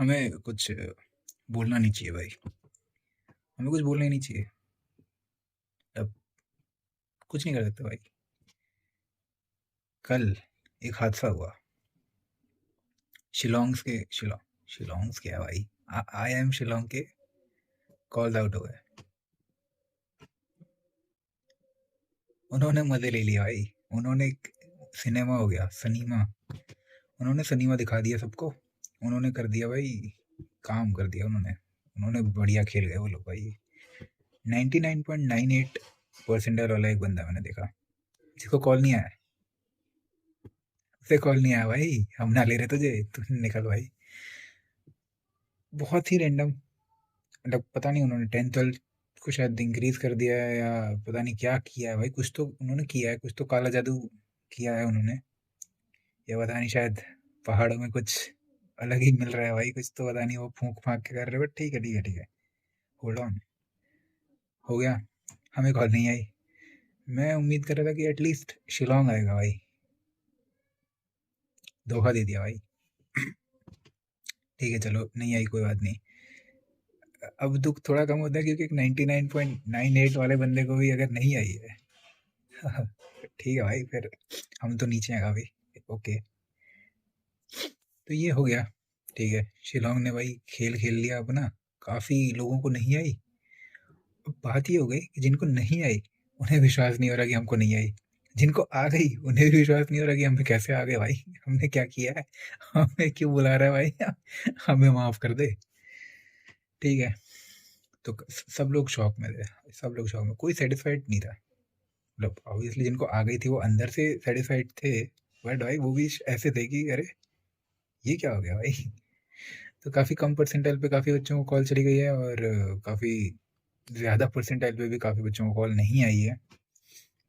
हमें कुछ बोलना नहीं चाहिए भाई। हमें कुछ बोलना ही नहीं चाहिए। अब कुछ नहीं कर सकते भाई। कल एक हादसा हुआ। शिलोंग्स के है भाई। आई एम शिलोंग के कॉल आउट हो गए। उन्होंने मजे ले लिया भाई। उन्होंने सिनेमा हो गया, सनीमा। उन्होंने सनीमा दिखा दिया सबको। उन्होंने कर दिया भाई, काम कर दिया उन्होंने। उन्होंने बढ़िया खेल गए वो लोग भाई। 99.98 परसेंटाइल वाला एक बंदा मैंने देखा जिसको कॉल नहीं आया। उसे कॉल नहीं आया भाई। हम ना ले रहे तुझे, तू निकल भाई। बहुत ही रैंडम। मतलब पता नहीं उन्होंने 10th 12th को शायद इंक्रीज कर दिया है या पता नहीं क्या किया है भाई। कुछ तो उन्होंने किया है, कुछ तो काला जादू किया है उन्होंने। या पता नहीं, शायद पहाड़ों में कुछ अलग ही मिल रहा है भाई। कुछ तो पता नहीं वो फूंक फाक के कर रहे हैं। बट ठीक है, ठीक है, ठीक है। Hold on. हो गया। हमें कॉल नहीं आई। मैं उम्मीद कर रहा था कि एटलीस्ट शिलोंग आएगा भाई। धोखा दे दिया भाई। ठीक है, चलो नहीं आई, कोई बात नहीं। अब दुख थोड़ा कम होता है क्योंकि एक 99.98 वाले बंदे को भी अगर नहीं आई है ठीक है भाई, फिर हम तो नीचे हैं काफी। ओके, तो ये हो गया। ठीक है, शिलोंग ने भाई खेल खेल लिया अपना। काफी लोगों को नहीं आई। अब बात ये हो गई कि जिनको नहीं आई उन्हें विश्वास नहीं हो रहा कि हमको नहीं आई। जिनको आ गई उन्हें भी विश्वास नहीं हो रहा कि हमें कैसे आ गए भाई। हमने क्या किया है? हमें क्यों बुला रहा है भाई? हमें माफ कर दे। ठीक है, तो सब लोग शॉक में थे। सब लोग शॉक में, कोई सेटिस्फाइड नहीं था। मतलब ऑब्वियसली जिनको आ गई थी वो अंदर से सेटिस्फाइड थे। बट भाई वो भी ऐसे थे कि अरे ये क्या हो गया भाई। तो काफ़ी कम परसेंटाइल पे काफ़ी बच्चों को कॉल चली गई है, और काफ़ी ज़्यादा परसेंटाइल पे भी काफ़ी बच्चों को कॉल नहीं आई है।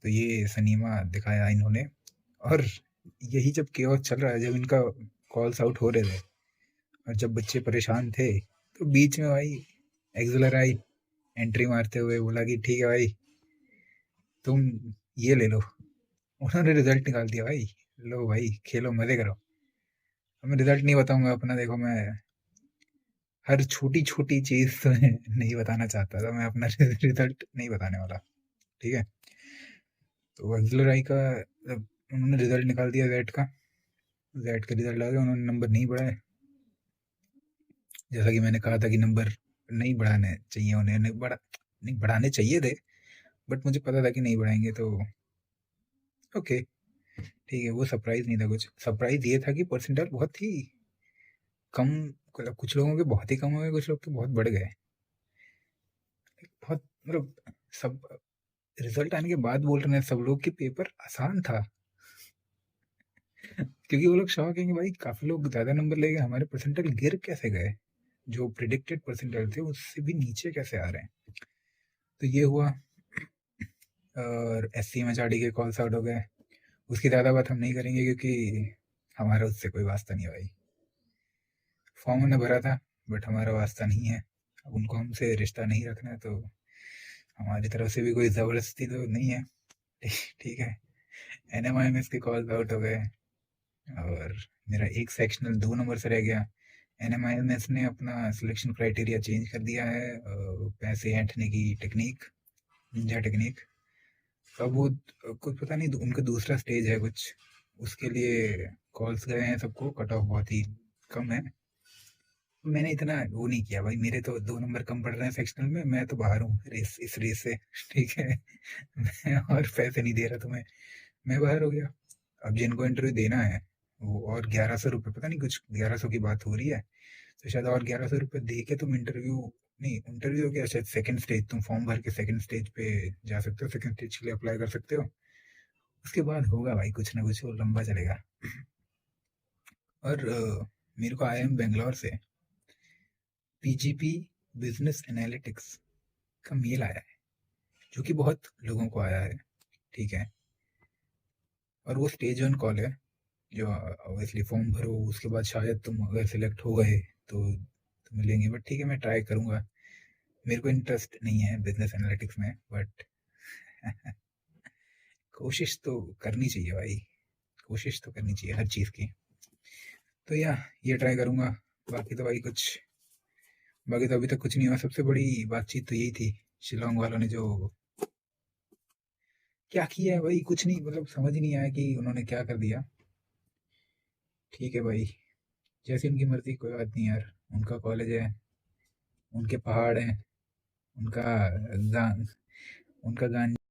तो ये सनीमा दिखाया इन्होंने। और यही जब केओस चल रहा है, जब इनका कॉल्स आउट हो रहे थे और जब बच्चे परेशान थे, तो बीच में भाई एक्सलर आई एंट्री मारते हुए बोला कि ठीक है भाई, तुम ये ले लो। उन्होंने रिजल्ट निकाल दिया भाई। लो भाई, खेलो मजे करो। अब मैं रिजल्ट नहीं बताऊंगा अपना। देखो, मैं हर छोटी छोटी चीज तो नहीं बताना चाहता था। मैं अपना रिजल्ट नहीं बताने वाला। ठीक है, तो एक्सलर आई का जब उन्होंने रिजल्ट निकाल दिया जेड का, जेड का रिजल्ट आ गया। उन्होंने नंबर नहीं बढ़ाए। जैसा कि मैंने कहा था कि नंबर नहीं बढ़ाने चाहिए उन्हें। नहीं बढ़ाने चाहिए थे, बट मुझे पता था कि नहीं बढ़ाएंगे। तो ओके, ठीक है, वो सरप्राइज नहीं था। कुछ सरप्राइज ये था कि परसेंटाइल बहुत ही कम। मतलब कुछ लोगों के बहुत ही कम हुए, कुछ लोग तो बहुत बढ़ गए। बहुत मतलब सब रिजल्ट आने के बाद बोल रहे हैं सब लोग कि पेपर आसान था। क्योंकि वो लोग शौक है कि भाई काफी लोग ज्यादा नंबर ले गए, हमारे परसेंटाइल गिर कैसे गए। जो प्रिडिक्टेड परसेंटाइल थे उससे भी नीचे कैसे आ रहे हैं। तो ये हुआ। और एस सी में चाड़ी के कॉल्स आउट हो गए। उसकी ज़्यादा बात हम नहीं करेंगे क्योंकि हमारा उससे कोई वास्ता नहीं है भाई। फॉर्म उन्हें भरा था, बट हमारा वास्ता नहीं है। अब उनको हमसे रिश्ता नहीं रखना है, तो हमारी तरफ से भी कोई ज़बरदस्ती तो नहीं है। ठीक है। एन एम आई में इसके कॉल्स आउट हो गए। और मेरा एक सेक्शनल 2 नंबर से रह गया। एन एम आई में इसने अपना सिलेक्शन क्राइटेरिया चेंज कर दिया है। पैसे ऐंठने की टेक्निक, निंजा टेक्निक। तो अब वो कुछ पता नहीं, उनका दूसरा स्टेज है कुछ, उसके लिए कॉल्स गए हैं सबको। कट ऑफ बहुत ही कम है। मैंने इतना वो नहीं किया भाई। मेरे तो 2 नंबर कम पड़ रहे हैं सेक्शनल में। मैं तो बाहर हूँ रेस, इस रेस से। ठीक है। मैं और पैसे नहीं दे रहा तुम्हें। मैं बाहर हो गया। अब जिनको इंटरव्यू देना है वो और 1100 रुपये, पता नहीं कुछ 1100 की बात हो रही है। तो शायद और 1100 रुपये दे के तुम इंटरव्यू, नहीं इंटरव्यू हो गया शायद सेकंड स्टेज, तुम फॉर्म भर के सेकंड स्टेज पे जा सकते हो। सेकंड स्टेज के लिए अप्लाई कर सकते हो। उसके बाद होगा भाई कुछ ना कुछ, वो लंबा चलेगा। और मेरे को आया है बेंगलोर से पीजीपी बिजनेस एनालिटिक्स का मेल आया है, जो कि बहुत लोगों को आया है। ठीक है, और वो स्टेज 1 कॉल है। जो ऑब्वियसली फॉर्म भरो, उसके बाद शायद तुम अगर सिलेक्ट हो गए तो तुम्हें लेंगे। बट ठीक है, मैं ट्राई करूंगा। मेरे को इंटरेस्ट नहीं है बिजनेस एनालिटिक्स में, बट कोशिश तो करनी चाहिए भाई। कोशिश तो करनी चाहिए हर चीज़ की। तो या ये ट्राई करूंगा। बाकी तो भाई कुछ बाकी तो अभी तक कुछ नहीं हुआ। सबसे बड़ी बातचीत तो यही थी, शिलोंग वालों ने जो क्या किया है भाई, कुछ नहीं, मतलब समझ ही नहीं आया कि उन्होंने क्या कर दिया। ठीक है भाई, जैसी उनकी मर्जी, कोई बात नहीं यार। उनका कॉलेज है, उनके पहाड़ हैं, उनका गान उनका गान